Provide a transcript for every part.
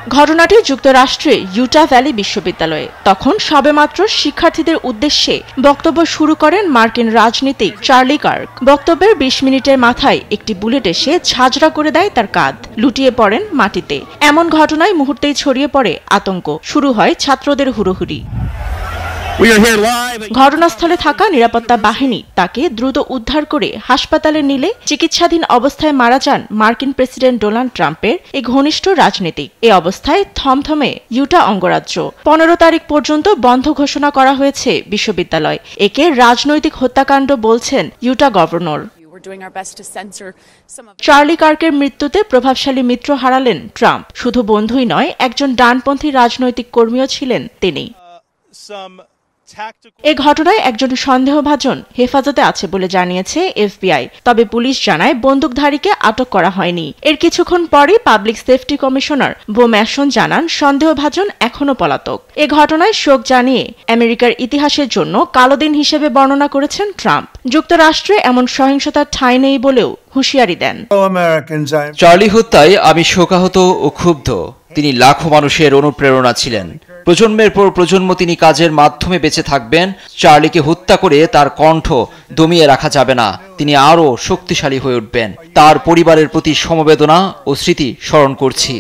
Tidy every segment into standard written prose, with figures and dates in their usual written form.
ঘটনাটি যুক্তরাষ্ট্রে Yuta valley বিশ্ববিদ্যালয়ে। তখন সবেমাত্র শিক্ষার্থীদের উদ্দেশ্যে বক্তব্য শুরু করেন মার্কিন রাজনীতিক চার্লি কার্ক। বক্তব্যের ২০ মিনিটের মাথায় একটি বুলেট এসে ঝাঁঝরা করে দেয় তার কাঁধ, লুটিয়ে পড়েন মাটিতে। এমন ঘটনায় মুহূর্তেই ছড়িয়ে পড়ে আতঙ্ক, শুরু হয় ছাত্রদের হুড়োহুড়ি। ঘটনাস্থলে থাকা নিরাপত্তা বাহিনী তাকে দ্রুত উদ্ধার করে হাসপাতালে নিলে চিকিৎসাধীন অবস্থায় মারা যান মার্কিন প্রেসিডেন্ট ডোনাল্ড ট্রাম্পের এই ঘনিষ্ঠ রাজনীতিক। এ অবস্থায় থমথমে ইউটা অঙ্গরাজ্য। ১৫ তারিখ পর্যন্ত বন্ধ ঘোষণা করা হয়েছে বিশ্ববিদ্যালয়। একে রাজনৈতিক হত্যাকাণ্ড বলছেন ইউটা গভর্নর। চার্লি কার্কের মৃত্যুতে প্রভাবশালী মিত্র হারালেন ট্রাম্প। শুধু বন্ধুই নয়, একজন ডানপন্থী রাজনৈতিক কর্মীও ছিলেন তিনি। এ ঘটনায় একজন সন্দেহভাজন হেফাজতে আছে বলে জানিয়েছে এফবিআই। তবে পুলিশ জানায় বন্দুকধারীকে আটক করা হয়নি। এর কিছুক্ষণ পরই পাবলিক সেফটি কমিশনার বো ম্যাসন জানান সন্দেহভাজন এখনো পলাতক। এ ঘটনায় শোক জানিয়ে আমেরিকার ইতিহাসের জন্য কালো দিন হিসেবে বর্ণনা করেছেন ট্রাম্প। যুক্তরাষ্ট্রে এমন সহিংসতার ঠাঁই নেই বলেও হুঁশিয়ারি দেন। চার্লি হত্যায় আমি শোকাহত ও ক্ষুব্ধ। তিনি লাখো মানুষের অনুপ্রেরণা ছিলেন। প্রজন্মের পর প্রজন্ম তিনি কাজের মাধ্যমে বেঁচে থাকবেন। চার্লিকে হত্যা করে তার কণ্ঠ দমিয়ে রাখা যাবে না। তিনি আরও শক্তিশালী হয়ে উঠবেন। তার পরিবারের প্রতি সমবেদনা ও স্মৃতি স্মরণ করছি।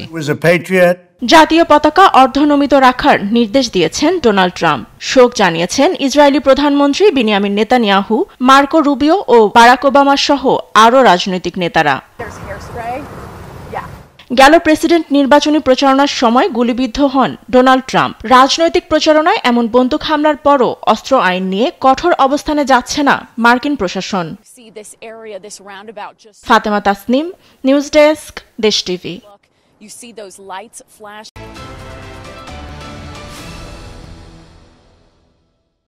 জাতীয় পতাকা অর্ধনমিত রাখার নির্দেশ দিয়েছেন ডোনাল্ড ট্রাম্প। শোক জানিয়েছেন ইসরায়েলি প্রধানমন্ত্রী বিনিয়ামিন নেতানিয়াহু, মার্কো রুবিও ও বারাক ওবামা সহ আরও রাজনৈতিক নেতারা। গেল প্রেসিডেন্ট নির্বাচনী প্রচারণার সময় গুলিবিদ্ধ হন ডোনাল্ড ট্রাম্প। রাজনৈতিক প্রচারণায় এমন বন্দুক হামলার পরও অস্ত্র আইন নিয়ে কঠোর অবস্থানে যাচ্ছে না মার্কিন প্রশাসন। ফাতেমা তাসনিম, নিউজ ডেস্ক, দেশ টিভি।